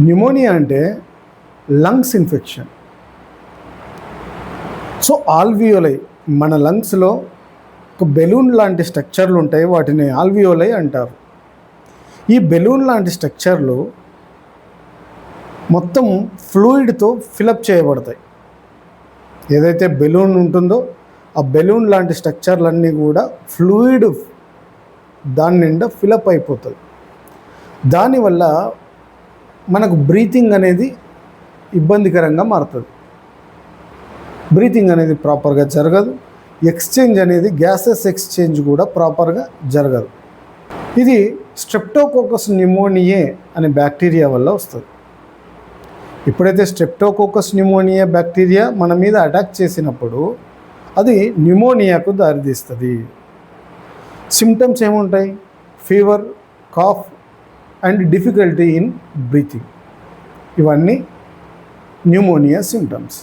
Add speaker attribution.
Speaker 1: Pneumonia అంటే lungs infection. So alveoli, మన లంగ్స్లో ఒక బెలూన్ లాంటి స్ట్రక్చర్లు ఉంటాయి, వాటిని ఆల్వియోలై అంటారు. ఈ బెలూన్ లాంటి స్ట్రక్చర్లు మొత్తం ఫ్లూయిడ్తో ఫిలప్ చేయబడతాయి. ఏదైతే బెలూన్ ఉంటుందో ఆ బెలూన్ లాంటి స్ట్రక్చర్లన్నీ కూడా ఫ్లూయిడ్ దాని నిండా ఫిలప్ అయిపోతుంది. దానివల్ల మనకు బ్రీతింగ్ అనేది ఇబ్బందికరంగా మారుతుంది. బ్రీతింగ్ అనేది ప్రాపర్గా జరగదు. ఎక్స్చేంజ్ అనేది, గ్యాసెస్ ఎక్స్చేంజ్ కూడా ప్రాపర్గా జరగదు. ఇది స్ట్రెప్టోకోకస్ న్యూమోనియే అనే బ్యాక్టీరియా వల్ల వస్తుంది. ఎప్పుడైతే స్ట్రెప్టోకోకస్ న్యూమోనియా బ్యాక్టీరియా మన మీద అటాక్ చేసినప్పుడు అది న్యూమోనియాకు దారితీస్తుంది. సిమ్టమ్స్ ఏముంటాయి? Fever, cough and difficulty in breathing. ఇవన్నీ న్యూమోనియా సిమ్టమ్స్.